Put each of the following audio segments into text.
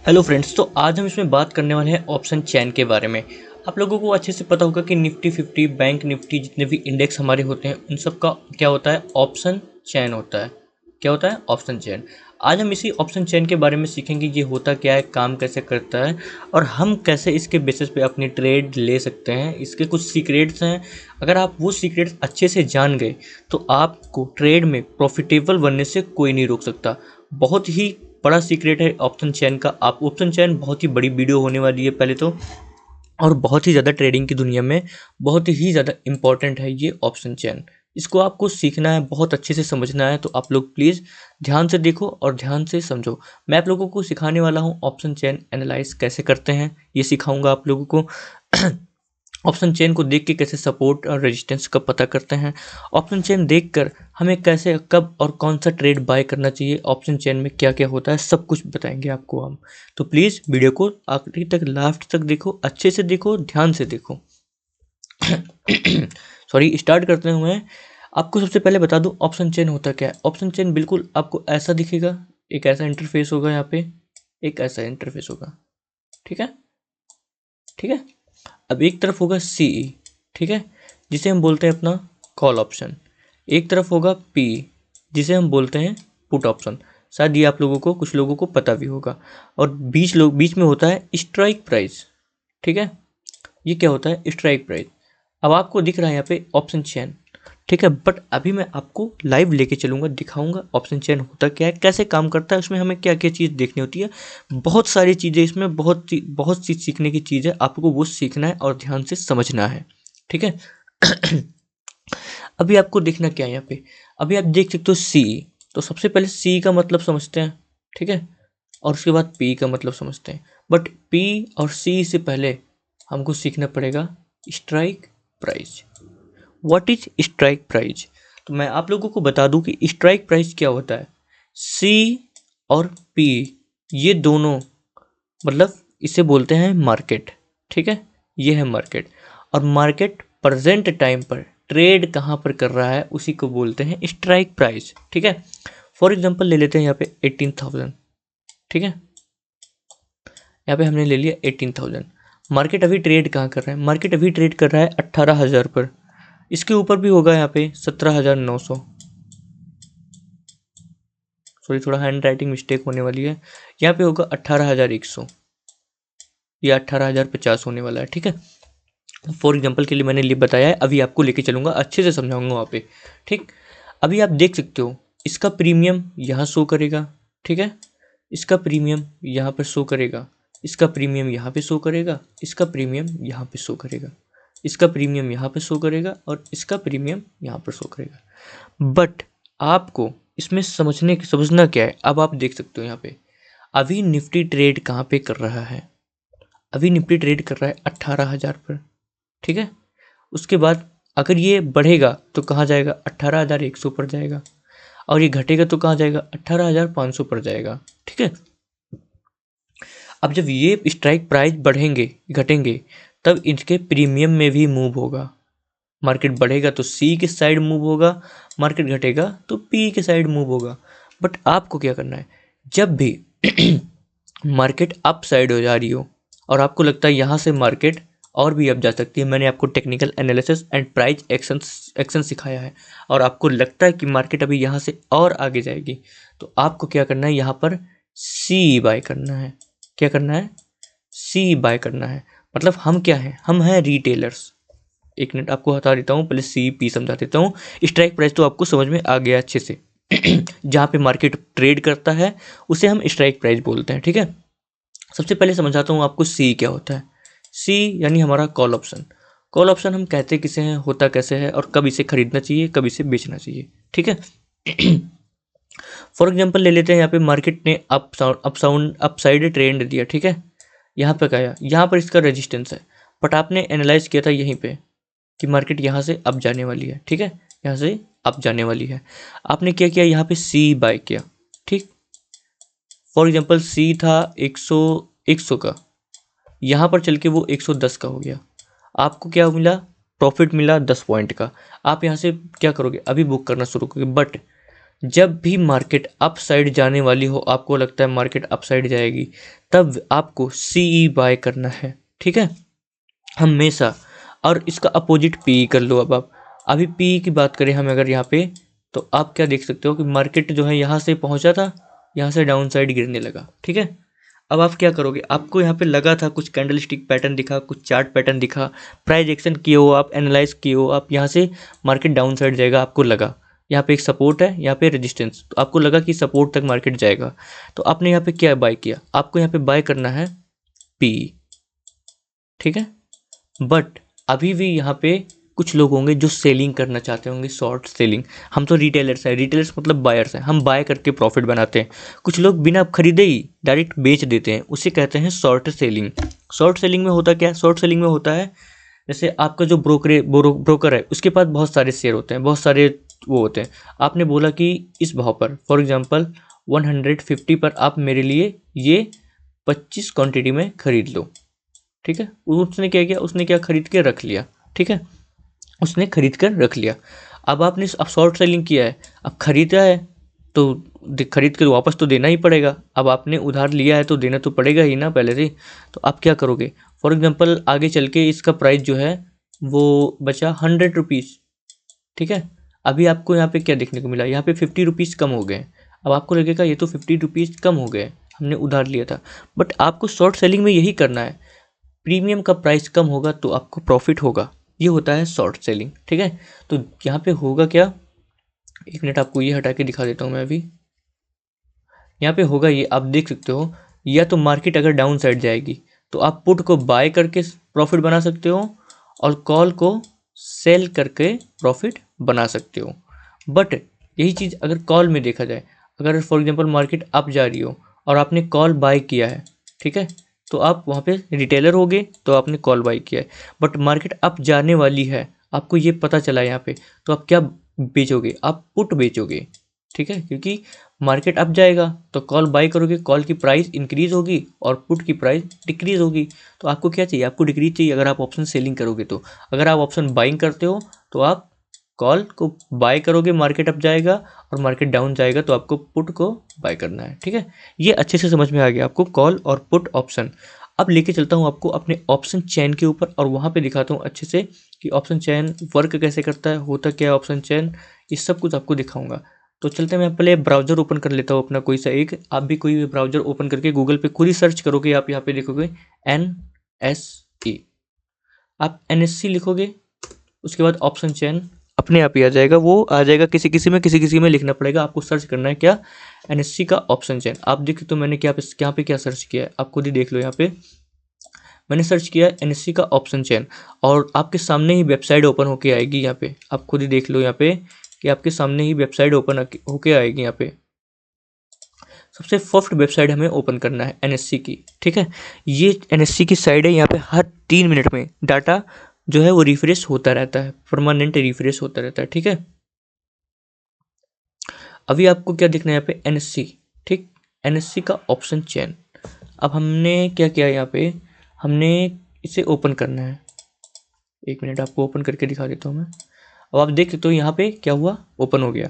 Hello friends, तो आज हम इसमें बात करने वाले हैं ऑप्शन चेन के बारे में। आप लोगों को अच्छे से पता होगा कि निफ्टी 50, बैंक निफ्टी, जितने भी इंडेक्स हमारे होते हैं उन सब का क्या होता है, ऑप्शन चेन होता है। क्या होता है? Option chain. आज हम इसी ऑप्शन चेन के बारे में सीखेंगे, ये होता क्या है, काम कैसे करता है और हम कैसे इसके बेसिस पे अपनी ट्रेड ले सकते हैं। इसके कुछ सीक्रेट्स हैं। अगर आप वो सीक्रेट्स अच्छे से जान गए तो आपको ट्रेड में प्रॉफिटेबल बनने से कोई नहीं रोक सकता। बहुत ही बड़ा सीक्रेट है ऑप्शन चेन का। आप ऑप्शन चेन बहुत ही बड़ी वीडियो होने वाली है पहले तो, और बहुत ही ज़्यादा ट्रेडिंग की दुनिया में बहुत ही ज़्यादा इंपॉर्टेंट है ये ऑप्शन चेन। इसको आपको सीखना है, बहुत अच्छे से समझना है, तो आप लोग प्लीज़ ध्यान से देखो और ध्यान से समझो। मैं आप लोगों को सिखाने वाला हूँ ऑप्शन चेन एनालाइज कैसे करते हैं, ये सिखाऊंगा आप लोगों को। ऑप्शन चेन को देख के कैसे सपोर्ट और रेजिस्टेंस का पता करते हैं। ऑप्शन चेन देखकर हमें कैसे, कब और कौन सा ट्रेड बाय करना चाहिए, ऑप्शन चेन में क्या क्या होता है, सब कुछ बताएंगे आपको हम। तो प्लीज़ वीडियो को आखिरी तक, लास्ट तक देखो, अच्छे से देखो, ध्यान से देखो। सॉरी, स्टार्ट करते हुए आपको सबसे पहले बता दूं ऑप्शन चेन होता क्या है। ऑप्शन चेन बिल्कुल आपको ऐसा दिखेगा, एक ऐसा इंटरफेस होगा, यहाँ पे एक ऐसा इंटरफेस होगा। ठीक है, ठीक है। अब एक तरफ होगा सी, ठीक है, जिसे हम बोलते हैं अपना कॉल ऑप्शन। एक तरफ होगा पी, जिसे हम बोलते हैं पुट ऑप्शन। शायद ये आप लोगों को, कुछ लोगों को पता भी होगा। और बीच में होता है स्ट्राइक प्राइस। ठीक है, ये क्या होता है? Strike price. अब आपको दिख रहा है यहाँ पे ऑप्शन चेन, ठीक है। बट अभी मैं आपको लाइव लेके चलूंगा, दिखाऊंगा ऑप्शन चेन होता क्या है, कैसे काम करता है, उसमें हमें क्या क्या चीज़ देखनी होती है। बहुत सारी चीज़ें इसमें, बहुत सी सीखने की चीज़ है, आपको वो सीखना है और ध्यान से समझना है। ठीक है। अभी आपको देखना क्या है यहाँ पे, अभी आप देख सकते हो सी। तो सबसे पहले सी का मतलब समझते हैं, ठीक है, और उसके बाद पी का मतलब समझते हैं। बट पी और सी से पहले हमको सीखना पड़ेगा strike price. What is strike price? तो मैं आप लोगों को बता दूं कि स्ट्राइक प्राइस क्या होता है। सी और पी, ये दोनों, मतलब इसे बोलते हैं मार्केट। ठीक है, ये है मार्केट। और मार्केट प्रेजेंट टाइम पर ट्रेड कहाँ पर कर रहा है, उसी को बोलते हैं स्ट्राइक प्राइस। ठीक है। फॉर एग्जांपल ले लेते हैं यहाँ पे 18,000। ठीक है, यहाँ पे हमने ले लिया 18,000। मार्केट अभी ट्रेड कहाँ कर रहा है? मार्केट अभी ट्रेड कर रहा है 18,000 पर। इसके ऊपर भी होगा यहाँ पे 17,900। सॉरी, थोड़ा हैंड राइटिंग मिस्टेक होने वाली है। यहाँ पे होगा 18,100 या 18,050 होने वाला है। ठीक है, फॉर एग्जाम्पल के लिए मैंने लिए बताया है, अभी आपको लेके चलूंगा, अच्छे से समझाऊंगा वहाँ पे। ठीक, अभी आप देख सकते हो इसका प्रीमियम यहाँ शो करेगा। ठीक है, इसका प्रीमियम यहाँ पर शो करेगा, इसका प्रीमियम यहाँ पे शो करेगा, इसका प्रीमियम यहाँ पे शो करेगा, इसका प्रीमियम यहाँ पे शो करेगा और इसका प्रीमियम यहाँ पर शो करेगा। बट आपको इसमें समझना क्या है, अब आप देख सकते हो यहाँ पे अभी निफ्टी ट्रेड कहाँ पे कर रहा है। अभी निफ्टी ट्रेड कर रहा है 18,000 पर। ठीक है, उसके बाद अगर ये बढ़ेगा तो कहाँ जाएगा? 18,100 पर जाएगा। और ये घटेगा तो कहाँ जाएगा? 18,500 पर जाएगा। ठीक है, अब जब ये स्ट्राइक प्राइस बढ़ेंगे, घटेंगे, तब इनके प्रीमियम में भी मूव होगा। मार्केट बढ़ेगा तो सी के साइड मूव होगा, मार्केट घटेगा तो पी के साइड मूव होगा। बट आपको क्या करना है, जब भी मार्केट अप साइड हो जा रही हो और आपको लगता है यहाँ से मार्केट और भी अप जा सकती है, मैंने आपको technical analysis and price action सिखाया है, और आपको लगता है कि मार्केट अभी यहाँ से और आगे जाएगी, तो आपको क्या करना है, यहाँ पर सी बाय करना है। क्या करना है? सी बाय करना है। मतलब हम क्या हैं? हम हैं रिटेलर्स। एक मिनट आपको बता देता हूँ, पहले सी पी समझा देता हूँ। स्ट्राइक प्राइस तो आपको समझ में आ गया अच्छे से। जहाँ पे मार्केट ट्रेड करता है उसे हम स्ट्राइक प्राइस बोलते हैं। ठीक है, सबसे पहले समझाता हूँ आपको सी क्या होता है। सी यानी हमारा कॉल ऑप्शन। कॉल ऑप्शन हम कहते किसे हैं, होता कैसे है, और कब इसे खरीदना चाहिए, कब इसे बेचना चाहिए। ठीक है, फॉर एग्जाम्पल ले लेते हैं, यहाँ पे मार्केट ने अप साइड ट्रेंड दिया। ठीक है, यहाँ पे क्या, यहाँ पर इसका रेजिस्टेंस है, बट आपने एनालाइज किया था यहीं पे कि मार्केट यहाँ से अप जाने वाली है। ठीक है, यहाँ से अप जाने वाली है। आपने क्या किया, यहाँ पे सी बाय किया। ठीक, फॉर एग्जांपल सी था 100 का, यहाँ पर चल के वो 110 का हो गया। आपको क्या मिला? प्रॉफिट मिला 10 पॉइंट का। आप यहाँ से क्या करोगे? अभी बुक करना शुरू करोगे। बट जब भी मार्केट अप साइड जाने वाली हो, आपको लगता है मार्केट अप साइड जाएगी, तब आपको सीई बाय करना है, ठीक है, हमेशा। और इसका अपोजिट पीई कर लो। अब आप अभी पीई की बात करें हम अगर यहाँ पे, तो आप क्या देख सकते हो कि मार्केट जो है यहाँ से पहुँचा था, यहाँ से डाउन साइड गिरने लगा, ठीक है। अब आप क्या करोगे, आपको यहाँ पे लगा था कुछ कैंडल स्टिक पैटर्न दिखा, कुछ चार्ट पैटर्न दिखा, प्राइस एक्शन किए हो आप, एनालाइज किए हो आप, यहाँ से मार्केट डाउन साइड जाएगा, आपको लगा यहाँ पे एक सपोर्ट है, यहाँ पे रेजिस्टेंस, तो आपको लगा कि सपोर्ट तक मार्केट जाएगा, तो आपने यहाँ पे क्या बाय किया, आपको यहाँ पे बाय करना है पी, ठीक है। बट अभी भी यहाँ पे कुछ लोग होंगे जो सेलिंग करना चाहते होंगे, शॉर्ट सेलिंग। हम तो रिटेलर्स हैं, रिटेलर्स मतलब बायर्स हैं, हम बाय करके प्रॉफिट बनाते हैं। कुछ लोग बिना खरीदे ही डायरेक्ट बेच देते हैं, उसे कहते हैं शॉर्ट सेलिंग। शॉर्ट सेलिंग में होता क्या है, शॉर्ट सेलिंग में होता है जैसे आपका जो ब्रोकर है, उसके पास बहुत सारे शेयर होते हैं, बहुत सारे वो होते हैं। आपने बोला कि इस भाव पर, फॉर एग्जांपल 150 पर आप मेरे लिए ये 25 क्वांटिटी में खरीद लो, ठीक है। उसने क्या किया, उसने क्या खरीद के रख लिया, ठीक है, उसने खरीद कर रख लिया। अब आपने अब शॉर्ट सेलिंग किया है, अब खरीदा है तो खरीद कर वापस तो देना ही पड़ेगा। अब आपने उधार लिया है तो देना तो पड़ेगा ही ना पहले से। तो आप क्या करोगे, फॉर एग्जांपल आगे चल के इसका प्राइस जो है वो बचा 100 रुपीज़, ठीक है। अभी आपको यहाँ पे क्या देखने को मिला, यहाँ पे 50 रुपीज़ कम हो गए। अब आपको लगेगा ये तो 50 रुपीज़ कम हो गए, हमने उधार लिया था। बट आपको शॉर्ट सेलिंग में यही करना है, प्रीमियम का प्राइस कम होगा तो आपको प्रॉफिट होगा, ये होता है शॉर्ट सेलिंग, ठीक है। तो यहाँ पे होगा क्या, एक मिनट आपको ये हटा के दिखा देता हूँ मैं अभी। यहाँ पे होगा ये, आप देख सकते हो, या तो मार्केट अगर डाउन साइड जाएगी तो आप पुट को बाय करके प्रॉफिट बना सकते हो और कॉल को सेल करके प्रॉफिट बना सकते हो। बट यही चीज़ अगर कॉल में देखा जाए, अगर फॉर एग्जांपल मार्केट अप जा रही हो और आपने कॉल बाय किया है, ठीक है, तो आप वहाँ पे रिटेलर होगे तो आपने कॉल बाय किया है। बट मार्केट अप जाने वाली है, आपको ये पता चला यहाँ पे, तो आप क्या बेचोगे, आप पुट बेचोगे, ठीक है, क्योंकि मार्केट अप जाएगा तो कॉल बाय करोगे, कॉल की प्राइस इंक्रीज होगी और पुट की प्राइस डिक्रीज होगी। तो आपको क्या चाहिए, आपको डिक्रीज चाहिए अगर आप ऑप्शन सेलिंग करोगे तो। अगर आप ऑप्शन बाइंग करते हो तो आप कॉल को बाय करोगे, मार्केट अप जाएगा, और मार्केट डाउन जाएगा तो आपको पुट को बाय करना है, ठीक है। ये अच्छे से समझ में आ गया आपको कॉल और पुट ऑप्शन। अब लेके चलता हूँ आपको अपने ऑप्शन चेन के ऊपर और वहाँ पे दिखाता हूँ अच्छे से कि ऑप्शन चेन वर्क कैसे करता है, होता क्या है ऑप्शन चेन, ये सब कुछ आपको दिखाऊंगा। तो चलते हैं, मैं पहले ब्राउज़र ओपन कर लेता हूँ अपना कोई सा एक। आप भी कोई भी ब्राउज़र ओपन करके गूगल पे खुद ही सर्च करोगे, आप यहाँ पे देखोगे NSE, आप NSE लिखोगे, उसके बाद ऑप्शन चेन अपने आप ही आ जाएगा। वो आ जाएगा किसी किसी में, किसी किसी में लिखना पड़ेगा, आपको सर्च करना है क्या, NSE का ऑप्शन चेन। आप देख तो मैंने यहाँ पे क्या सर्च किया है, आप खुद ही देख लो। यहाँ पे मैंने सर्च किया है NSE का ऑप्शन चेन, और आपके सामने ही वेबसाइट ओपन होके आएगी। यहाँ पे आप खुद ही देख लो यहाँ पे कि आपके सामने ही वेबसाइट ओपन होके आएगी। यहाँ पे सबसे फर्स्ट वेबसाइट हमें ओपन करना है NSE की, ठीक है। ये NSE की साइड है, यहाँ पे हर 3 मिनट में डाटा जो है वो रिफ्रेश होता रहता है, परमानेंट रिफ्रेश होता रहता है, ठीक है। अभी आपको क्या देखना है यहाँ पे NSE, ठीक, NSE का ऑप्शन चेन। अब हमने क्या किया, यहाँ पे हमने इसे ओपन करना है। एक मिनट आपको ओपन करके दिखा देता हूँ मैं। अब आप देख सकते हो यहाँ पे क्या हुआ, ओपन हो गया।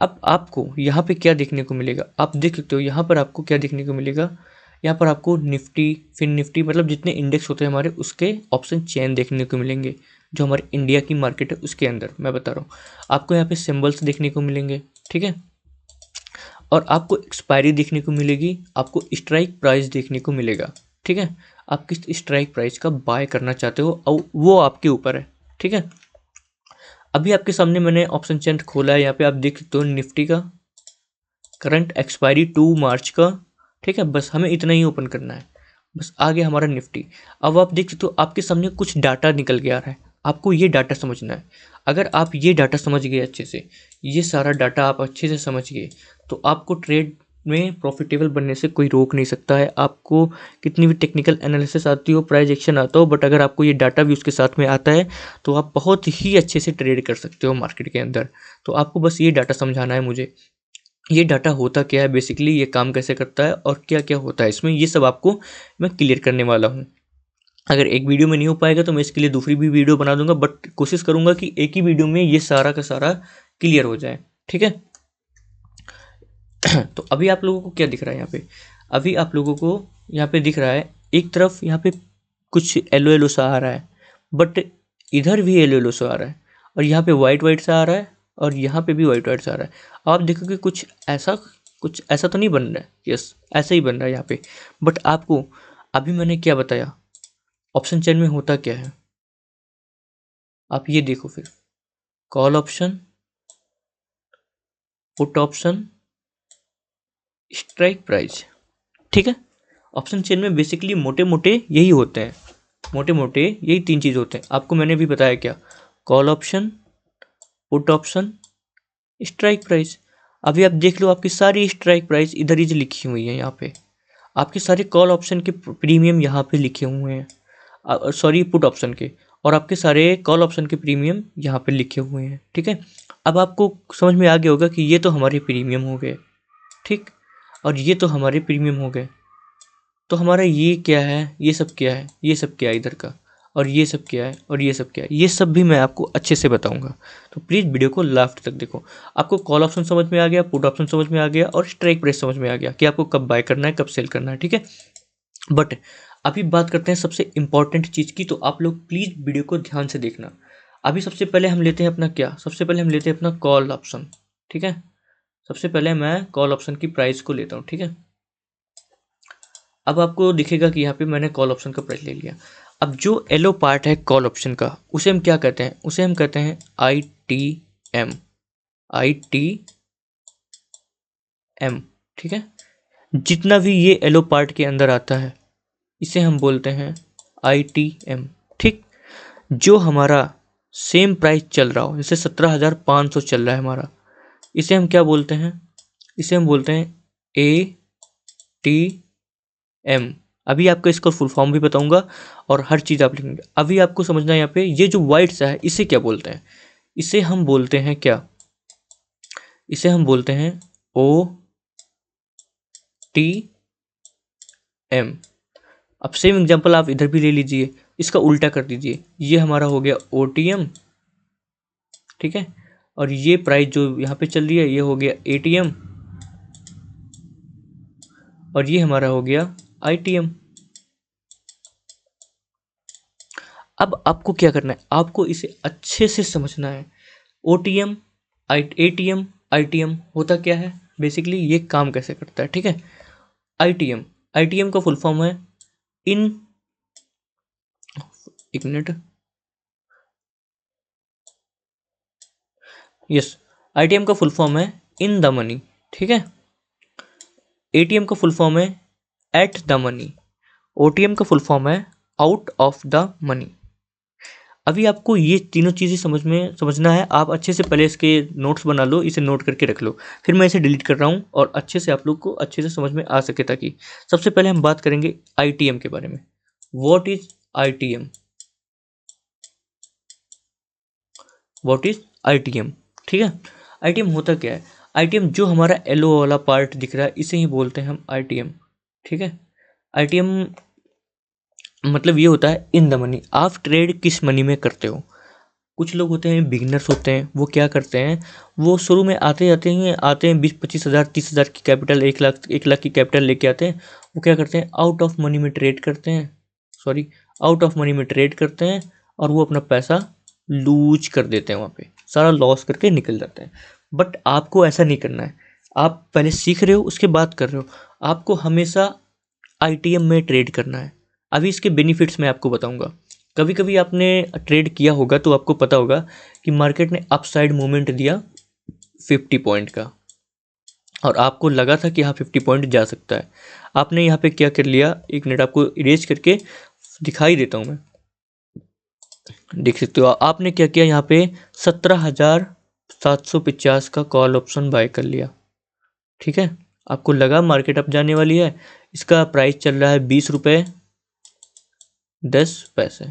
अब आपको यहाँ पे क्या देखने को मिलेगा, आप देख सकते हो यहाँ पर आपको क्या देखने को मिलेगा, यहाँ पर आपको निफ्टी, फिन निफ्टी, मतलब जितने इंडेक्स होते हैं हमारे, उसके ऑप्शन चेन देखने को मिलेंगे, जो हमारे इंडिया की मार्केट है उसके अंदर मैं बता रहा हूँ। आपको यहाँ पे सिंबल्स देखने को मिलेंगे, ठीक है, और आपको एक्सपायरी देखने को मिलेगी, आपको स्ट्राइक प्राइस देखने को मिलेगा, ठीक है। आप किस स्ट्राइक प्राइस का बाय करना चाहते हो और वो आपके ऊपर है, ठीक है। अभी आपके सामने मैंने ऑप्शन चेन खोला है, यहाँ पे आप देख सकते हो निफ्टी का करंट एक्सपायरी 2 मार्च का, ठीक है। बस हमें इतना ही ओपन करना है, बस आ गया हमारा निफ्टी। अब आप देख सकते हो आपके सामने कुछ डाटा निकल के आ रहा है, आपको ये डाटा समझना है। अगर आप ये डाटा समझ गए अच्छे से, ये सारा डाटा आप अच्छे से समझ गए, तो आपको ट्रेड में प्रॉफिटेबल बनने से कोई रोक नहीं सकता है। आपको कितनी भी टेक्निकल एनालिसिस आती हो, प्राइस एक्शन आता हो, बट अगर आपको ये डाटा भी उसके साथ में आता है तो आप बहुत ही अच्छे से ट्रेड कर सकते हो मार्केट के अंदर। तो आपको बस ये डाटा समझाना है मुझे, ये डाटा होता क्या है बेसिकली, ये काम कैसे करता है और क्या क्या होता है इसमें, ये सब आपको मैं क्लियर करने वाला हूँ। अगर एक वीडियो में नहीं हो पाएगा तो मैं इसके लिए दूसरी भी वीडियो बना दूंगा, बट कोशिश करूंगा कि एक ही वीडियो में ये सारा का सारा क्लियर हो जाए, ठीक है। तो अभी आप लोगों को क्या दिख रहा है यहाँ पे, अभी आप लोगों को यहाँ पे दिख रहा है एक तरफ यहाँ पे कुछ येलो येलो सा आ रहा है, बट इधर भी येलो येलो सा आ रहा है, और यहाँ पे वाइट वाइट सा आ रहा है, और यहाँ पे भी वाइट वाइट सा आ रहा है। आप देखोगे कुछ ऐसा तो नहीं बन रहा है, यस ऐसा ही बन रहा है यहाँ पे। बट आपको अभी मैंने क्या बताया, ऑप्शन चेन में होता क्या है, आप ये देखो फिर, call option, put option, strike price, ठीक है। ऑप्शन चेन में बेसिकली मोटे मोटे यही होते हैं, मोटे मोटे यही 3 चीज़ होते हैं। आपको मैंने भी बताया क्या, call option, put option, strike price. अभी आप देख लो, आपकी सारी स्ट्राइक प्राइस इधर ही लिखी हुई है यहाँ पे, आपके सारे कॉल ऑप्शन के प्रीमियम यहाँ पे लिखे हुए हैं, सॉरी पुट ऑप्शन के, और आपके सारे कॉल ऑप्शन के प्रीमियम यहाँ पे लिखे हुए हैं, ठीक है। अब आपको समझ में आ गया होगा कि ये तो हमारे प्रीमियम हो गए, ठीक, और ये तो हमारे प्रीमियम हो गए। तो हमारा ये क्या है, ये सब क्या है, ये सब क्या है इधर का, और ये सब क्या है, और ये सब क्या है, ये सब भी मैं आपको अच्छे से बताऊंगा। तो प्लीज़ वीडियो को लास्ट तक देखो। आपको कॉल ऑप्शन समझ में आ गया, पुट ऑप्शन समझ में आ गया, और स्ट्राइक प्राइस समझ में आ गया कि आपको कब बाय करना है, कब सेल करना है, ठीक है। बट अभी बात करते हैं सबसे इंपॉर्टेंट चीज़ की, तो आप लोग प्लीज़ वीडियो को ध्यान से देखना। अभी सबसे पहले हम लेते हैं अपना क्या, सबसे पहले हम लेते हैं अपना कॉल ऑप्शन, ठीक है। सबसे पहले मैं कॉल ऑप्शन की प्राइस को लेता हूँ, ठीक है। अब आपको दिखेगा कि यहाँ पे मैंने कॉल ऑप्शन का प्राइस ले लिया। अब जो येलो पार्ट है कॉल ऑप्शन का, उसे हम क्या कहते हैं, उसे हम कहते हैं ITM, ITM, ठीक है। जितना भी ये येलो पार्ट के अंदर आता है इसे हम बोलते हैं ITM, ठीक। जो हमारा सेम प्राइस चल रहा हो, जैसे 17,500 चल रहा है हमारा, इसे हम क्या बोलते हैं, इसे हम बोलते हैं ATM। अभी आपको इसका फुल फॉर्म भी बताऊंगा और हर चीज़ आप लिखेंगे। अभी आपको समझना है यहाँ पे, ये जो वाइट सा है इसे क्या बोलते हैं, इसे हम बोलते हैं क्या, इसे हम बोलते हैं OTM। अब सेम एग्जांपल आप इधर भी ले लीजिए, इसका उल्टा कर दीजिए, ये हमारा हो गया OTM, ठीक है, और ये प्राइस जो यहाँ पे चल रही है ये हो गया ATM, और ये हमारा हो गया ITM। अब आपको क्या करना है, आपको इसे अच्छे से समझना है। OTM, ATM, ITM होता क्या है, बेसिकली ये काम कैसे करता है, ठीक है। ITM का फुल फॉर्म है इन, एक मिनट, यस, ITM का फुल फॉर्म है इन द मनी, ठीक है। ATM का फुल फॉर्म है एट द मनी, OTM का फुल फॉर्म है आउट ऑफ द मनी। अभी आपको ये तीनों चीज़ें समझना है। आप अच्छे से पहले इसके नोट्स बना लो, इसे नोट करके रख लो, फिर मैं इसे डिलीट कर रहा हूँ और अच्छे से आप लोग को अच्छे से समझ में आ सके। ताकि सबसे पहले हम बात करेंगे ITM के बारे में। What is ITM, what is ITM, ठीक है। ITM होता क्या है, ITM जो हमारा येलो वाला पार्ट दिख रहा है इसे ही बोलते हैं हम ITM, ठीक है। ITM मतलब ये होता है इन द मनी, आप ट्रेड किस मनी में करते हो। कुछ लोग होते हैं बिगिनर्स होते हैं, वो क्या करते हैं, वो शुरू में आते हैं 20-25 हज़ार 30 हज़ार की कैपिटल, 1 लाख की कैपिटल लेके आते हैं। वो क्या करते हैं, आउट ऑफ मनी में ट्रेड करते हैं, और वो अपना पैसा लूज कर देते हैं, वहाँ पे सारा लॉस करके निकल जाते हैं। बट आपको ऐसा नहीं करना है, आप पहले सीख रहे हो उसके बाद कर रहे हो, आपको हमेशा ITM में ट्रेड करना है। अभी इसके बेनिफिट्स मैं आपको बताऊंगा। कभी कभी आपने ट्रेड किया होगा तो आपको पता होगा कि मार्केट ने अपसाइड मूवमेंट दिया 50 पॉइंट का, और आपको लगा था कि हाँ 50 पॉइंट जा सकता है। आपने यहाँ पे क्या कर लिया, एक मिनट आपको इरेज करके दिखाई देता हूँ मैं, देख सकते हो। आपने क्या किया, यहाँ पे 17,750 का कॉल ऑप्शन बाय कर लिया, ठीक है। आपको लगा मार्केट अप जाने वाली है, इसका प्राइस चल रहा है 20 रुपये 10 पैसे।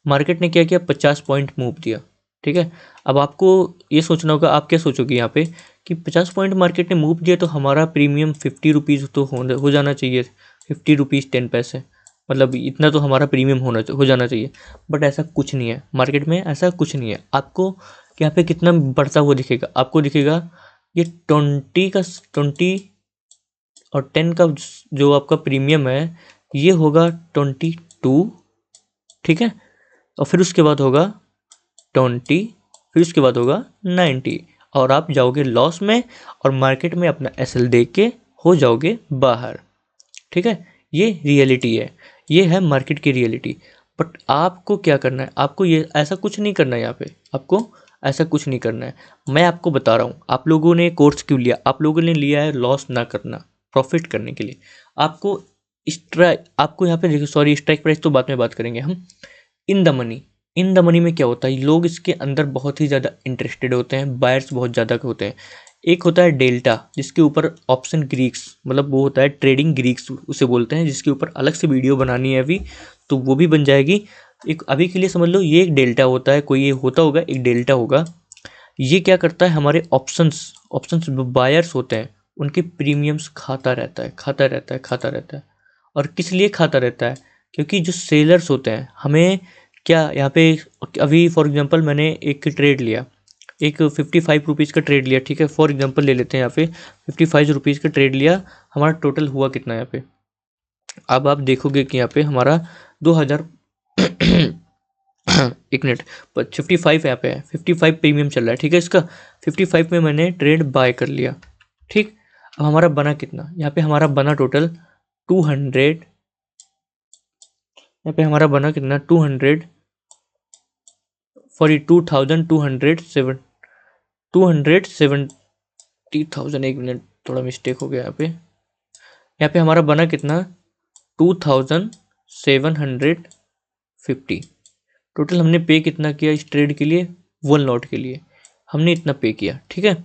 मार्केट ने क्या किया, 50 पॉइंट मूव दिया, ठीक है। अब आपको ये सोचना होगा, आप क्या सोचोगे यहाँ पे कि 50 पॉइंट मार्केट ने मूव दिया तो हमारा प्रीमियम 50 रुपीज़ तो हो जाना चाहिए, 50 रुपीज़ 10 पैसे, मतलब इतना तो हमारा प्रीमियम हो जाना चाहिए। बट ऐसा कुछ नहीं है, मार्केट में ऐसा कुछ नहीं है। आपको यहाँ पे कितना बढ़ता हुआ दिखेगा, आपको दिखेगा ये 20 और 10 का जो आपका प्रीमियम है ये होगा 22, ठीक है। और फिर उसके बाद होगा 20, फिर उसके बाद होगा 90 और आप जाओगे लॉस में और मार्केट में अपना एसएल देख के हो जाओगे बाहर, ठीक है। ये रियलिटी है, ये है मार्केट की रियलिटी। बट आपको क्या करना है, आपको ये ऐसा कुछ नहीं करना है, यहाँ पे आपको ऐसा कुछ नहीं करना है। मैं आपको बता रहा हूँ आप लोगों ने कोर्स क्यों लिया, आप लोगों ने लिया है लॉस ना करना, प्रॉफिट करने के लिए। आपको यहाँ पे देखिए, सॉरी स्ट्राइक प्राइस तो बाद में बात करेंगे हम। इन द मनी में क्या होता है, लोग इसके अंदर बहुत ही ज़्यादा इंटरेस्टेड होते हैं, बायर्स बहुत ज़्यादा होते हैं। एक होता है डेल्टा जिसके ऊपर ऑप्शन ग्रीक्स, मतलब वो होता है ट्रेडिंग ग्रीक्स उसे बोलते हैं, जिसके ऊपर अलग से वीडियो बनानी है अभी, तो वो भी बन जाएगी। एक अभी के लिए समझ लो ये एक डेल्टा होता है, कोई ये होता होगा एक डेल्टा होगा। ये क्या करता है, हमारे ऑप्शंस बायर्स होते हैं उनके प्रीमियम्स खाता रहता है, खाता रहता है, खाता रहता है। और किस लिए खाता रहता है, क्योंकि जो सेलर्स होते हैं हमें क्या यहाँ पे, अभी फॉर एग्जांपल मैंने एक ट्रेड लिया, एक 55 रुपीज़ का ट्रेड लिया, ठीक है। फॉर एग्जांपल ले लेते हैं यहाँ पे 55 रुपीज़ का ट्रेड लिया, हमारा टोटल हुआ कितना यहाँ पे। अब आप देखोगे कि यहाँ पे हमारा 2000 एक मिनट, 55 यहाँ पे है, 55 प्रीमियम चल रहा है, ठीक है। इसका 55 में मैंने ट्रेड बाय कर लिया, ठीक। अब हमारा बना कितना, यहाँ पे हमारा बना टोटल 200, यहाँ पे हमारा बना कितना 270,000, एक मिनट थोड़ा मिस्टेक हो गया यहाँ पे हमारा बना कितना 2750। टोटल हमने पे कितना किया इस ट्रेड के लिए, 1 लॉट के लिए हमने इतना पे किया, ठीक है।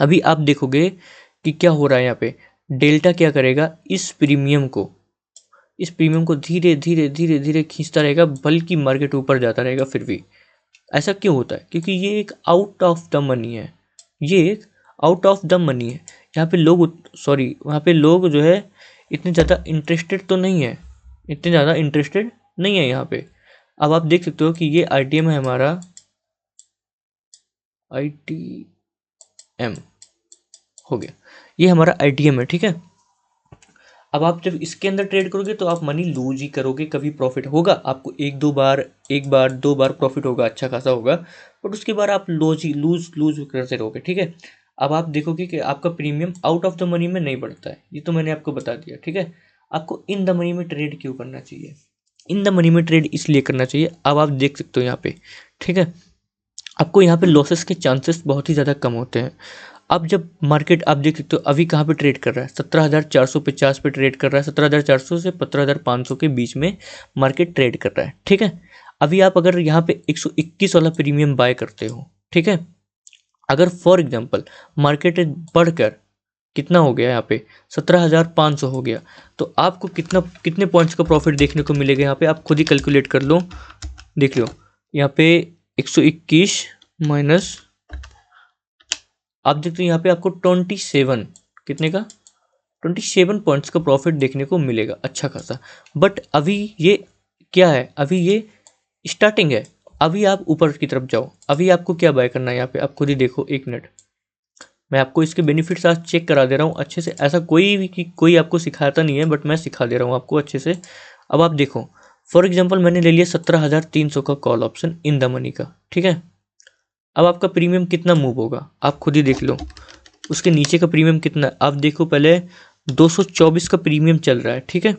अभी आप देखोगे कि क्या हो रहा है, यहाँ पे डेल्टा क्या करेगा, इस प्रीमियम को धीरे धीरे धीरे धीरे खींचता रहेगा, बल्कि मार्केट ऊपर जाता रहेगा। फिर भी ऐसा क्यों होता है, क्योंकि ये एक आउट ऑफ द मनी है, ये एक आउट ऑफ द मनी है। यहाँ पे लोग वहाँ पे लोग जो है इतने ज़्यादा इंटरेस्टेड तो नहीं है, इतने ज़्यादा इंटरेस्टेड नहीं है यहाँ पे। अब आप देख सकते हो कि ये ITM है हमारा, ITM हो गया, ये हमारा ITM है, ठीक है। अब आप जब इसके अंदर ट्रेड करोगे तो आप मनी लूज ही करोगे, कभी प्रॉफिट होगा आपको एक बार दो बार प्रॉफिट होगा, अच्छा खासा होगा, बट उसके बाद आप लूज करते रहोगे, ठीक है। अब आप देखोगे कि आपका premium out of the money में नहीं बढ़ता है, ये तो मैंने आपको बता दिया, ठीक है। आपको इन द मनी में ट्रेड क्यों करना चाहिए, इन द मनी में ट्रेड इसलिए करना चाहिए, अब आप देख सकते हो यहाँ पे, ठीक है। आपको यहाँ पे लॉसेस के चांसेस बहुत ही ज़्यादा कम होते हैं। अब जब मार्केट आप देख सकते हो अभी कहाँ पे ट्रेड कर रहा है, 17,450 पे ट्रेड कर रहा है, 17,400 से 17,500 के बीच में मार्केट ट्रेड कर रहा है, ठीक है। अभी आप अगर यहाँ पे 121 वाला प्रीमियम बाय करते हो, ठीक है, अगर फॉर एग्जांपल मार्केट बढ़कर कितना हो गया, यहाँ पे 17,500 हो गया, तो आपको कितने पॉइंट्स का प्रॉफिट देखने को मिलेगा, यहाँ पे आप खुद ही कैलकुलेट कर लो, देख लो यहाँ पे 121 माइनस, आप देखते हो यहाँ पे आपको 27 कितने का 27 पॉइंट्स का प्रॉफिट देखने को मिलेगा, अच्छा खासा। बट अभी ये क्या है, अभी ये स्टार्टिंग है, अभी आप ऊपर की तरफ जाओ। अभी आपको क्या बाय करना है, यहाँ पे आप खुद ही देखो, एक मिनट मैं आपको इसके बेनिफिट्स आज चेक करा दे रहा हूँ अच्छे से, ऐसा कोई आपको सिखाता नहीं है, बट मैं सिखा दे रहा हूँ आपको अच्छे से। अब आप देखो फॉर एग्जाम्पल मैंने ले लिया 17,300 का call option in the money का, ठीक है। अब आपका प्रीमियम कितना मूव होगा आप खुद ही देख लो, उसके नीचे का प्रीमियम कितना, आप देखो पहले 224 का प्रीमियम चल रहा है, ठीक है।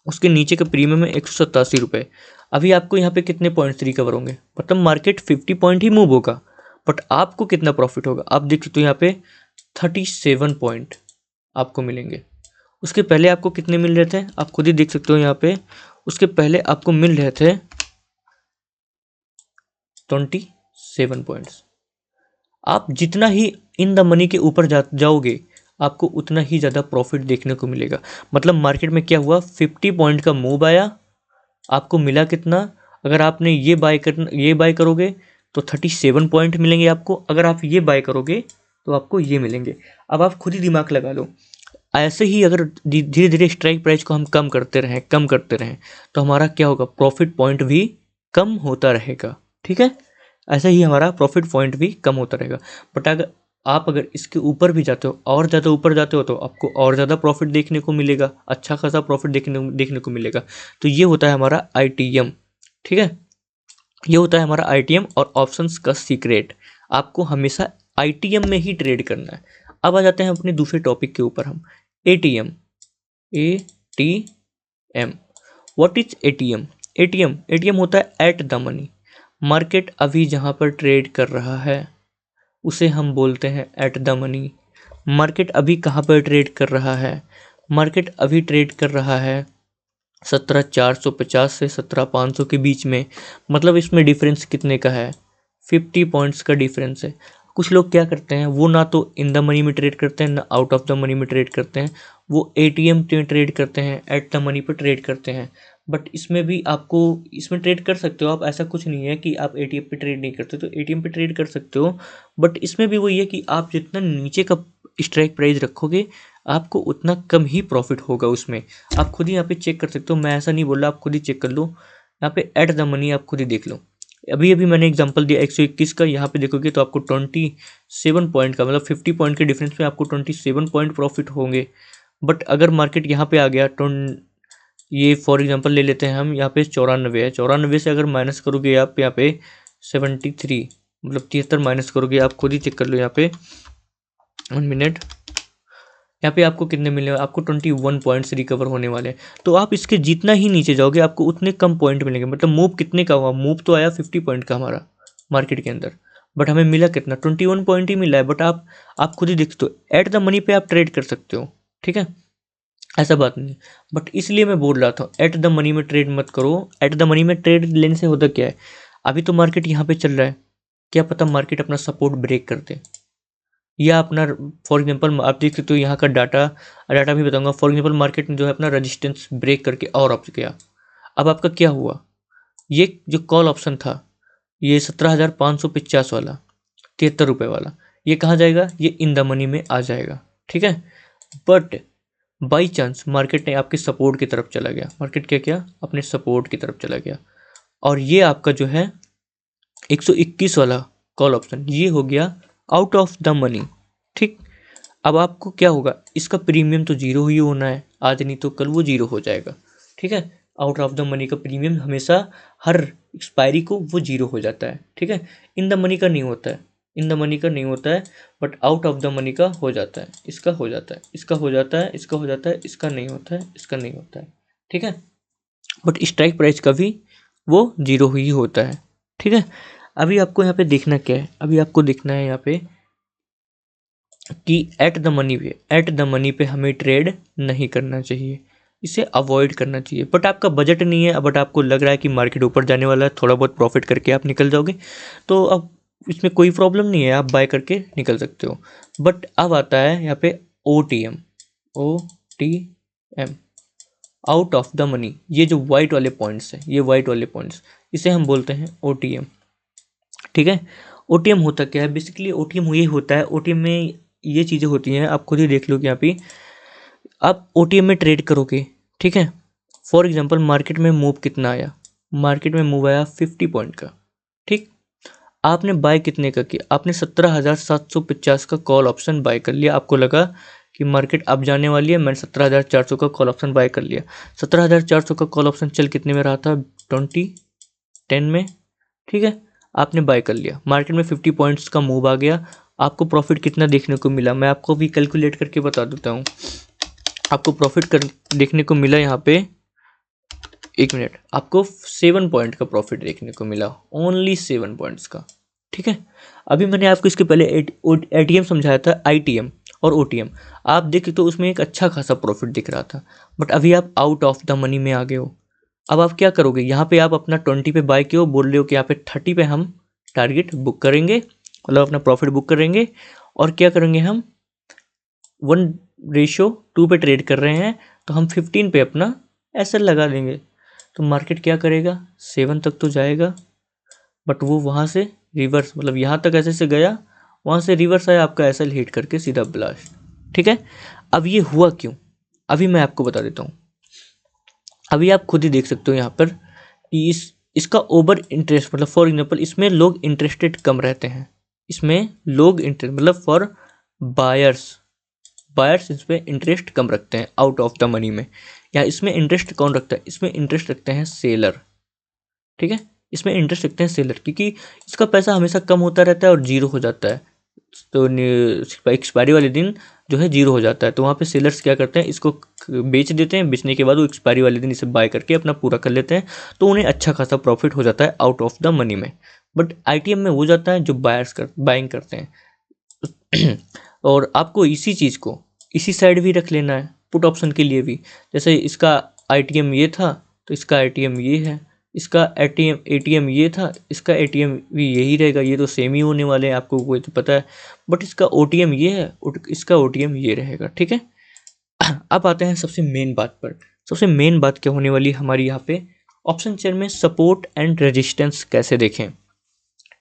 उसके नीचे का प्रीमियम है 187 रुपये। अभी आपको यहाँ पे कितने पॉइंट्स रिकवर होंगे, मतलब मार्केट 50 पॉइंट ही मूव होगा, बट आपको कितना प्रॉफिट होगा, आप देख सकते हो यहाँ पे 37 पॉइंट आपको मिलेंगे। उसके पहले आपको कितने मिल रहे थे, आप खुद ही देख सकते हो यहाँ पे, उसके पहले आपको मिल रहे थे 27 पॉइंट्स। आप जितना ही इन द मनी के ऊपर जाओगे आपको उतना ही ज़्यादा प्रॉफिट देखने को मिलेगा। मतलब मार्केट में क्या हुआ, 50 पॉइंट का मूव आया, आपको मिला कितना, अगर आपने ये बाय करोगे तो 37 पॉइंट मिलेंगे आपको, अगर आप ये बाय करोगे तो आपको ये मिलेंगे। अब आप खुद ही दिमाग लगा लो, ऐसे ही अगर धीरे धीरे स्ट्राइक प्राइस को हम कम करते रहें तो हमारा क्या होगा, प्रॉफिट पॉइंट भी कम होता रहेगा, ठीक है। ऐसा ही हमारा प्रॉफिट पॉइंट भी कम होता रहेगा। बट आप अगर इसके ऊपर भी जाते हो, और ज़्यादा ऊपर जाते हो, तो आपको और ज़्यादा प्रॉफिट देखने को मिलेगा, अच्छा खासा प्रॉफिट देखने को मिलेगा। तो ये होता है हमारा ITM, ठीक है, ये होता है हमारा ITM और ऑप्शंस का सीक्रेट। आपको हमेशा ITM में ही ट्रेड करना है। अब आ जाते हैं अपने दूसरे टॉपिक के ऊपर हम, ATM। ATM, what is ATM? ATM होता है एट द मनी। मार्केट अभी जहाँ पर ट्रेड कर रहा है उसे हम बोलते हैं एट द मनी। मार्केट अभी कहाँ पर ट्रेड कर रहा है? मार्केट अभी ट्रेड कर रहा है 17,450 से 17,500 के बीच में। मतलब इसमें डिफरेंस कितने का है? 50 पॉइंट्स का डिफरेंस है। कुछ लोग क्या करते हैं, वो ना तो इन द मनी में ट्रेड करते हैं ना आउट ऑफ द मनी में ट्रेड करते हैं, वो ATM में ट्रेड करते हैं, एट द मनी पर ट्रेड करते हैं। बट इसमें भी आपको, इसमें ट्रेड कर सकते हो आप, ऐसा कुछ नहीं है कि आप ATM पे ट्रेड नहीं करते तो ATM पे ट्रेड कर सकते हो। बट इसमें भी वही है कि आप जितना नीचे का स्ट्राइक प्राइस रखोगे आपको उतना कम ही प्रॉफिट होगा उसमें। आप खुद ही यहाँ पे चेक कर सकते हो, मैं ऐसा नहीं बोल रहा, आप खुद ही चेक कर लो। यहाँ पे एट द मनी आप खुद ही देख लो। अभी अभी मैंने एग्जांपल दिया 121 का, यहाँ पे देखोगे तो आपको 27 पॉइंट का, मतलब 50 पॉइंट के डिफरेंस में आपको 27 पॉइंट प्रॉफिट होंगे। बट अगर मार्केट यहाँ पे आ गया, ये फॉर एग्जांपल ले लेते हैं हम, यहाँ पे 94 है, 94 से अगर माइनस करोगे आप यहाँ पे 73, मतलब 73 माइनस करोगे, आप खुद ही चेक कर लो यहाँ पे 1 मिनट। यहाँ पे आपको कितने मिले? आपको 21 पॉइंट्स रिकवर होने वाले हैं। तो आप इसके जितना ही नीचे जाओगे आपको उतने कम पॉइंट मिलेंगे। मतलब मूव कितने का हुआ? मूव तो आया 50 पॉइंट का हमारा मार्केट के अंदर, बट हमें मिला कितना? 21 पॉइंट ही मिला है। बट आप खुद ही देख सकते हो, एट द मनी पे आप ट्रेड कर सकते हो, ठीक है, ऐसा बात नहीं। बट इसलिए मैं बोल रहा था एट द मनी में ट्रेड मत करो। एट द मनी में ट्रेड लेने से होता क्या है, अभी तो मार्केट यहाँ पे चल रहा है, क्या पता मार्केट अपना सपोर्ट ब्रेक कर दे, या अपना, फॉर एग्जांपल आप देख सकते हो यहाँ का डाटा भी बताऊंगा। फॉर एग्जांपल मार्केट ने जो है अपना रेजिस्टेंस ब्रेक करके और अप गया। अब आपका क्या हुआ, ये जो कॉल ऑप्शन था, ये 17,550 वाला, 73 रुपये वाला, ये कहाँ जाएगा? ये इन द मनी में आ जाएगा, ठीक है। बट बाई चांस मार्केट ने आपके सपोर्ट की तरफ चला गया, मार्केट क्या किया? अपने सपोर्ट की तरफ चला गया, और ये आपका जो है 121 वाला कॉल ऑप्शन, ये हो गया आउट ऑफ द मनी, ठीक। अब आपको क्या होगा, इसका प्रीमियम तो जीरो ही होना है, आज नहीं तो कल वो जीरो हो जाएगा, ठीक है। आउट ऑफ द मनी का प्रीमियम हमेशा हर एक्सपायरी को वो जीरो हो जाता है, ठीक है। इन द मनी का नहीं होता है, इन द मनी का नहीं होता है, but out of the money का हो जाता है। इसका हो जाता है, इसका हो जाता है, इसका हो जाता है, इसका नहीं होता है, इसका नहीं होता है, ठीक है। बट स्ट्राइक प्राइस का भी वो जीरो ही होता है, ठीक है। अभी आपको यहाँ पे देखना क्या है, अभी आपको देखना है यहाँ पे कि एट द मनी पे हमें ट्रेड नहीं करना चाहिए, इसे अवॉइड करना चाहिए। बट आपका बजट नहीं है, बट आपको लग रहा है कि मार्केट ऊपर जाने वाला है, थोड़ा बहुत प्रॉफिट करके आप निकल जाओगे, तो अब इसमें कोई प्रॉब्लम नहीं है, आप बाय करके निकल सकते हो। बट अब आता है यहाँ पे OTM, out of the money. ये जो वाइट वाले पॉइंट्स हैं, ये वाइट वाले पॉइंट्स, इसे हम बोलते हैं OTM, ठीक है। OTM होता क्या है? बेसिकली OTM ये होता है, OTM में ये चीज़ें होती हैं, आप खुद ही देख लो कि यहाँ पे आप OTM में ट्रेड करोगे, ठीक है। फॉर एग्जांपल मार्केट में मूव कितना आया? मार्केट में मूव आया 50 पॉइंट का, ठीक। आपने बाय कितने का किया? आपने 17,750 का कॉल ऑप्शन बाय कर लिया। आपको लगा कि मार्केट अब जाने वाली है, मैंने 17,400 का कॉल ऑप्शन बाय कर लिया। 17,400 का कॉल ऑप्शन चल कितने में रहा था? 10 में, ठीक है। आपने बाय कर लिया, मार्केट में 50 पॉइंट्स का मूव आ गया, आपको प्रॉफिट कितना देखने को मिला? मैं आपको भी कैलकुलेट करके बता देता हूँ। आपको प्रॉफिट देखने को मिला यहाँ पे, 1 मिनट, आपको 7 पॉइंट का प्रॉफिट देखने को मिला, ओनली 7 पॉइंट्स का, ठीक है। अभी मैंने आपको इसके पहले ATM समझाया था, ITM और OTM, आप देखें तो उसमें एक अच्छा खासा प्रॉफिट दिख रहा था। बट अभी आप आउट ऑफ द मनी में आ गए हो। अब आप क्या करोगे? यहाँ पे आप अपना 20 पे बाय किए हो, बोल रहे हो कि यहाँ पे 30 पे हम टारगेट बुक करेंगे, मतलब अपना प्रॉफिट बुक करेंगे, और क्या करेंगे हम 1:2 पे ट्रेड कर रहे हैं, तो हम 15 पे अपना SL लगा देंगे। तो मार्केट क्या करेगा? 7 तक तो जाएगा, बट वो वहाँ से रिवर्स, मतलब यहाँ तक ऐसे से गया, वहाँ से रिवर्स आया, आपका SL हिट करके सीधा ब्लास्ट, ठीक है। अब ये हुआ क्यों? अभी मैं आपको बता देता हूँ। अभी आप खुद ही देख सकते हो यहाँ पर कि इसका ओवर इंटरेस्ट, मतलब फॉर एग्जांपल इसमें लोग इंटरेस्टेड कम रहते हैं, इसमें लोग इंटरेस्ट मतलब फॉर बायर्स इसमें इंटरेस्ट कम रखते हैं आउट ऑफ द मनी में। या इसमें इंटरेस्ट कौन रखता है, इसमें इंटरेस्ट रखते हैं सेलर। ठीक है, इसमें इंटरेस्ट रखते हैं सेलर, क्योंकि इसका पैसा हमेशा कम होता रहता है और जीरो हो जाता है। तो एक्सपायरी वाले दिन जो है जीरो हो जाता है, तो वहाँ पे सेलर्स क्या करते हैं, इसको बेच देते हैं। बेचने के बाद वो एक्सपायरी वाले दिन इसे बाय करके अपना पूरा कर लेते हैं, तो उन्हें अच्छा खासा प्रॉफिट हो जाता है आउट ऑफ द मनी में। बट आईटीएम में वो जाता है जो बाइंग करते हैं। और आपको इसी चीज़ को इसी साइड भी रख लेना है पुट ऑप्शन के लिए भी। जैसे इसका आईटीएम ये था तो इसका आईटीएम ये है, इसका एटीएम ये था, इसका एटीएम भी यही रहेगा, ये तो सेम ही होने वाले हैं, आपको कोई तो पता है। बट इसका ओटीएम ये है, इसका ओटीएम ये रहेगा। ठीक है, अब आते हैं सबसे मेन बात पर। सबसे मेन बात क्या होने वाली हमारी यहाँ पे, ऑप्शन चेन में सपोर्ट एंड रेजिस्टेंस कैसे देखें।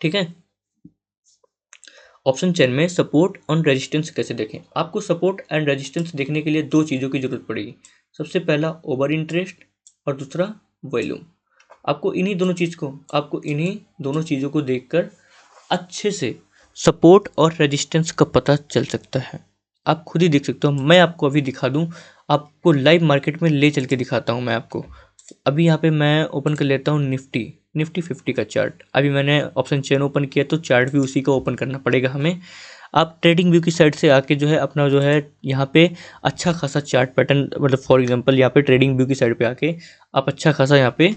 ठीक है, ऑप्शन चेन में सपोर्ट और रेजिस्टेंस कैसे देखें। आपको सपोर्ट एंड रेजिस्टेंस देखने के लिए दो चीज़ों की जरूरत पड़ेगी। सबसे पहला ओवर इंटरेस्ट और दूसरा वॉल्यूम। आपको इन्हीं दोनों चीज़ों को देखकर अच्छे से सपोर्ट और रेजिस्टेंस का पता चल सकता है। आप खुद ही देख सकते हो, मैं आपको अभी दिखा दूं, आपको लाइव मार्केट में ले चल के दिखाता हूं मैं आपको। अभी यहाँ पे मैं ओपन कर लेता हूँ निफ्टी 50 का चार्ट। अभी मैंने ऑप्शन चेन ओपन किया तो चार्ट भी उसी का ओपन करना पड़ेगा हमें। आप ट्रेडिंग व्यू की साइड से आके जो है अपना जो है यहाँ पे अच्छा खासा चार्ट पैटर्न, मतलब फॉर एग्जांपल यहाँ पे ट्रेडिंग व्यू की साइड पे आके आप अच्छा खासा यहाँ पे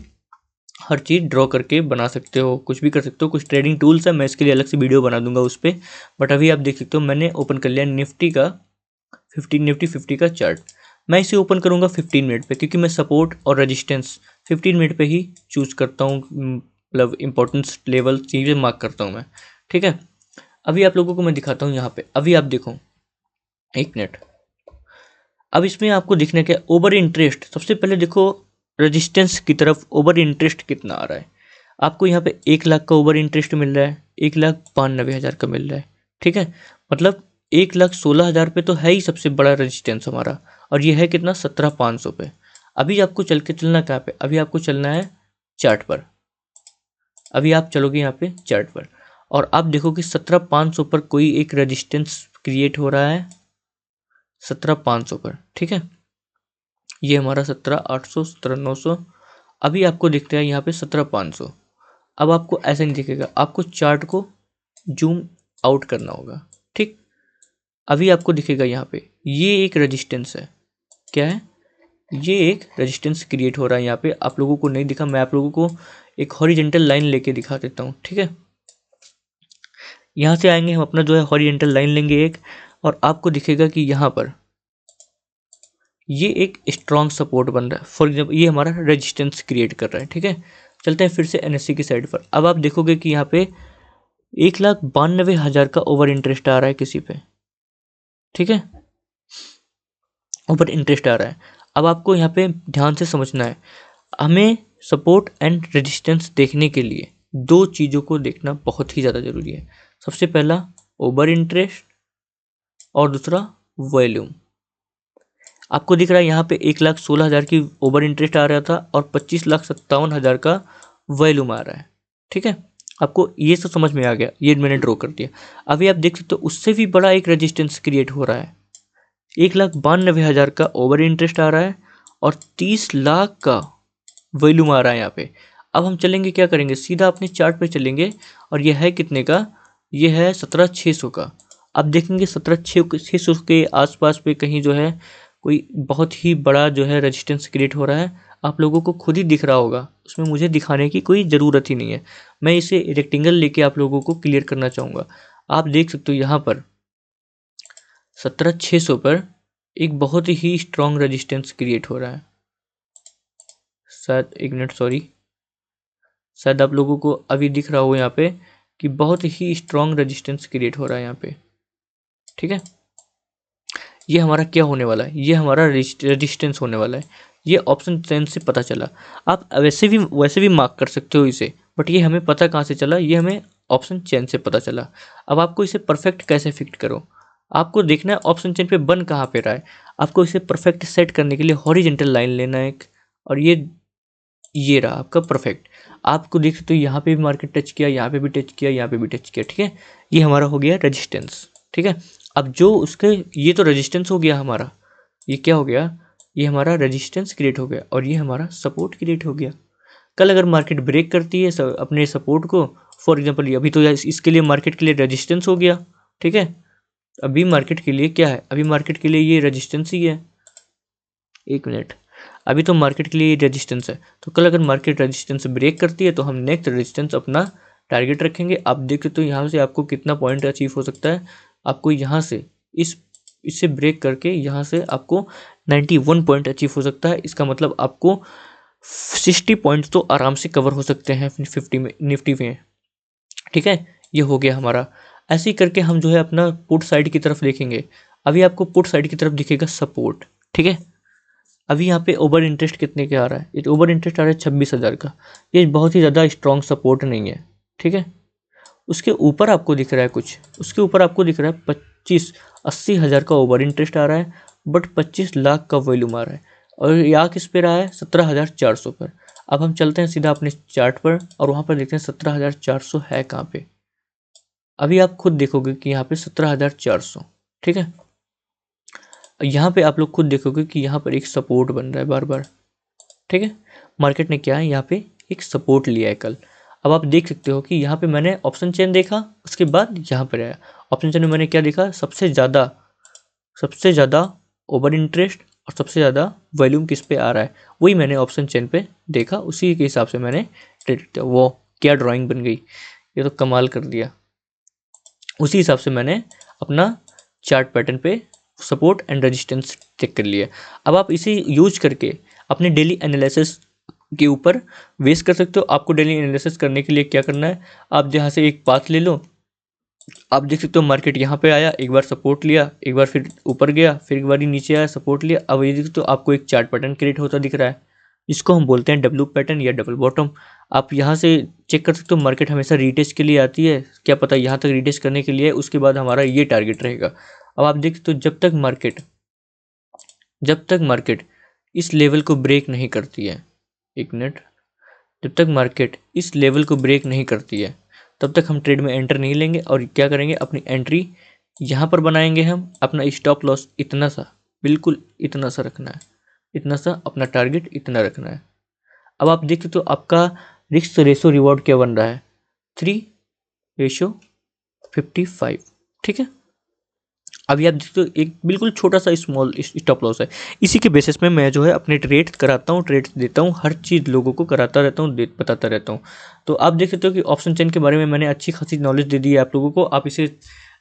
हर चीज़ ड्रॉ करके बना सकते हो, कुछ भी कर सकते हो। कुछ ट्रेडिंग टूल्स है, मैं इसके लिए अलग से वीडियो बना दूंगा उस पर। बट अभी आप देख सकते हो मैंने ओपन कर लिया निफ्टी 50 का चार्ट। मैं इसे ओपन करूंगा 15 मिनट पे, क्योंकि मैं सपोर्ट और रेजिस्टेंस 15 मिनट पे ही चूज करता हूँ, मतलब इंपॉर्टेंस लेवल चीज़ें मार्क करता हूँ मैं। ठीक है, अभी आप लोगों को मैं दिखाता हूँ यहाँ पे। अभी आप देखो, एक मिनट। अब इसमें आपको दिखने क्या, ओवर इंटरेस्ट। सबसे पहले देखो रेजिस्टेंस की तरफ ओवर इंटरेस्ट कितना आ रहा है। आपको यहाँ पे 1 लाख का ओवर इंटरेस्ट मिल रहा है, 1,92,000 का मिल रहा है। ठीक है, मतलब 1,16,000 पे तो है ही सबसे बड़ा रेजिस्टेंस हमारा, और ये है कितना, 17,500 पे। अभी आपको चल के चलना कहाँ पे, अभी आपको चलना है चार्ट पर। अभी आप चलोगे यहाँ पे चार्ट पर और आप देखो कि 17,500 पर कोई एक रेजिस्टेंस क्रिएट हो रहा है, 17,500 पर। ठीक है, ये हमारा 17,800, 17,900। अभी आपको दिखता है यहाँ पे 17,500। अब आपको ऐसा नहीं दिखेगा, आपको चार्ट को जूम आउट करना होगा। ठीक, अभी आपको दिखेगा यहाँ पे ये एक रेजिस्टेंस है। क्या है, ये एक रेजिस्टेंस क्रिएट हो रहा है यहाँ पे। आप लोगों को नहीं दिखा, मैं आप लोगों को एक हॉरिजेंटल लाइन लेके दिखा देता हूँ। ठीक है, यहाँ से आएंगे हम, अपना जो है हॉरिजेंटल लाइन लेंगे एक, और आपको दिखेगा कि यहाँ पर ये एक स्ट्रॉन्ग सपोर्ट बन रहा है। फॉर एग्जाम्पल ये हमारा रेजिस्टेंस क्रिएट कर रहा है। ठीक है, चलते हैं फिर से एनएससी की साइड पर। अब आप देखोगे कि यहाँ पे 1,92,000 का ओवर इंटरेस्ट आ रहा है किसी पे। ठीक है, ओवर इंटरेस्ट आ रहा है। अब आपको यहाँ पे ध्यान से समझना है, हमें सपोर्ट एंड रेजिस्टेंस देखने के लिए दो चीज़ों को देखना बहुत ही ज़्यादा ज़रूरी है। सबसे पहला ओवर इंटरेस्ट और दूसरा वॉल्यूम। आपको दिख रहा है यहाँ पे 1,16,000 की ओवर इंटरेस्ट आ रहा था और 25,57,000 का वॉल्यूम आ रहा है। ठीक है, आपको ये सब समझ में आ गया, ये मैंने ड्रॉ कर दिया। अभी आप देख सकते हो उससे भी बड़ा एक रेजिस्टेंस क्रिएट हो रहा है, 1,92,000 का ओवर इंटरेस्ट आ रहा है और 30 लाख का वॉल्यूम आ रहा है यहाँ पे। अब हम चलेंगे, क्या करेंगे, सीधा अपने चार्ट पे चलेंगे और ये है कितने का, ये है 17,600 का। अब देखेंगे 17,600 के आसपास पे कहीं जो है कोई बहुत ही बड़ा जो है रेजिस्टेंस क्रिएट हो रहा है। आप लोगों को खुद ही दिख रहा होगा, उसमें मुझे दिखाने की कोई ज़रूरत ही नहीं है। मैं इसे रेक्टेंगल लेके आप लोगों को क्लियर करना चाहूँगा। आप देख सकते हो यहाँ पर 17,600 पर एक बहुत ही स्ट्रॉन्ग रेजिस्टेंस क्रिएट हो रहा है। शायद एक मिनट, सॉरी, शायद आप लोगों को अभी दिख रहा हो यहाँ पे कि बहुत ही स्ट्रॉन्ग रेजिस्टेंस क्रिएट हो रहा है यहाँ पे। ठीक है, ये हमारा क्या होने वाला है, ये हमारा रेजिस्टेंस होने वाला है। ये ऑप्शन चेन से पता चला। आप वैसे भी मार्क कर सकते हो इसे, बट ये हमें पता कहाँ से चला, ये हमें ऑप्शन चेन से पता चला। अब आपको इसे परफेक्ट कैसे फिक्ट करो, आपको देखना है ऑप्शन चेन पे बन कहाँ पे रहा है। आपको इसे परफेक्ट सेट करने के लिए हॉरिजेंटल लाइन लेना है एक, और ये ये रहा आपका परफेक्ट। आपको देख सकते हो यहाँ पे भी मार्केट टच किया, यहाँ पे भी टच किया, यहाँ पे भी टच किया, ठीक है। ये हमारा हो गया रेजिस्टेंस, ठीक है। अब जो उसके, ये तो रेजिस्टेंस हो गया हमारा, ये क्या हो गया, ये हमारा रेजिस्टेंस क्रिएट हो गया और ये हमारा सपोर्ट क्रिएट हो गया। कल अगर मार्केट ब्रेक करती है अपने सपोर्ट को, फॉर एग्जांपल अभी तो इसके लिए मार्केट के लिए रेजिस्टेंस हो गया, ठीक है। अभी मार्केट के लिए क्या है, अभी मार्केट के लिए ये रेजिस्टेंस ही है। एक मिनट, अभी तो मार्केट के लिए ये रेजिस्टेंस है, तो कल अगर मार्केट रेजिस्टेंस ब्रेक करती है तो हम नेक्स्ट रेजिस्टेंस अपना टारगेट रखेंगे। आप देख सकते हो यहाँ से आपको कितना पॉइंट अचीव हो सकता है। आपको यहाँ से इससे ब्रेक करके यहाँ से आपको 91 पॉइंट अचीव हो सकता है। इसका मतलब आपको 60 पॉइंट्स तो आराम से कवर हो सकते हैं 50 में, निफ्टी में, ठीक है। ये हो गया हमारा। ऐसे ही करके हम जो है अपना पुट साइड की तरफ देखेंगे। अभी आपको पुट साइड की तरफ दिखेगा सपोर्ट, ठीक है। अभी यहाँ पे ओवर इंटरेस्ट कितने का आ रहा है, ये ओवर इंटरेस्ट आ रहा है 26,000 का। ये बहुत ही ज़्यादा स्ट्रॉन्ग सपोर्ट नहीं है, ठीक है। उसके ऊपर आपको दिख रहा है कुछ, उसके ऊपर आपको दिख रहा है 25-80,000 का ओवर इंटरेस्ट आ रहा है, बट 25 लाख का वॉल्यूम आ रहा है। और यहाँ किस पे रहा है, 17,400 पर। अब हम चलते हैं सीधा अपने चार्ट पर और वहाँ पर देखते हैं 17,400 है कहाँ पे। अभी आप खुद देखोगे कि यहाँ पे 17,400, ठीक है। यहाँ पे आप लोग खुद देखोगे कि यहाँ पर एक सपोर्ट बन रहा है बार बार, ठीक है। मार्केट ने क्या है, यहाँ पे एक सपोर्ट लिया है कल। अब आप देख सकते हो कि यहाँ पे मैंने ऑप्शन चेन देखा, उसके बाद यहाँ पर आया। ऑप्शन चेन में मैंने क्या देखा, सबसे ज़्यादा ओवर इंटरेस्ट और सबसे ज़्यादा वॉल्यूम किस पे आ रहा है, वही मैंने ऑप्शन चेन पे देखा, उसी के हिसाब से मैंने ट्रेड किया। वो क्या ड्राइंग बन गई, ये तो कमाल कर दिया। उसी हिसाब से मैंने अपना चार्ट पैटर्न पे सपोर्ट एंड रेजिस्टेंस चेक कर लिया। अब आप इसे यूज करके अपने डेली एनालिसिस के ऊपर वेस्ट कर सकते हो। आपको डेली एनालिसिस करने के लिए क्या करना है, आप यहाँ से एक पाथ ले लो। आप देख सकते हो मार्केट यहाँ पे आया, एक बार सपोर्ट लिया, एक बार फिर ऊपर गया, फिर एक बार नीचे आया, सपोर्ट लिया। अब ये देख सकते हो आपको एक चार्ट पैटर्न क्रिएट होता दिख रहा है, इसको हम बोलते हैं डब्ल्यू पैटर्न या डबल बॉटम। आप यहाँ से चेक कर सकते हो मार्केट हमेशा रीटेस्ट के लिए आती है, क्या पता यहाँ तक रीटेस्ट करने के लिए, उसके बाद हमारा ये टारगेट रहेगा। अब आप देख सकते हो जब तक मार्केट इस लेवल को ब्रेक नहीं करती है, एक मिनट, जब तक मार्केट इस लेवल को ब्रेक नहीं करती है तब तक हम ट्रेड में एंटर नहीं लेंगे। और क्या करेंगे, अपनी एंट्री यहाँ पर बनाएंगे हम। अपना स्टॉप लॉस इतना सा, बिल्कुल इतना सा रखना है, इतना सा अपना टारगेट इतना रखना है। अब आप देखते तो आपका रिस्क रेशो रिवॉर्ड क्या बन रहा है, 3:55, ठीक है। अभी आप देखते हो एक बिल्कुल छोटा सा स्मॉल स्टॉप लॉस है। इसी के बेसिस में मैं जो है अपने ट्रेड कराता हूँ, ट्रेड देता हूँ, हर चीज़ लोगों को कराता रहता हूँ, बताता रहता हूँ। तो आप देख सकते हो कि ऑप्शन चेन के बारे में मैंने अच्छी खासी नॉलेज दे दी है आप लोगों को। आप इसे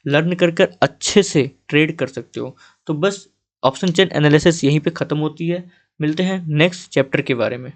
लर्न कर अच्छे से ट्रेड कर सकते हो। तो बस ऑप्शन चेन एनालिसिस यहीं पे ख़त्म होती है। मिलते हैं नेक्स्ट चैप्टर के बारे में।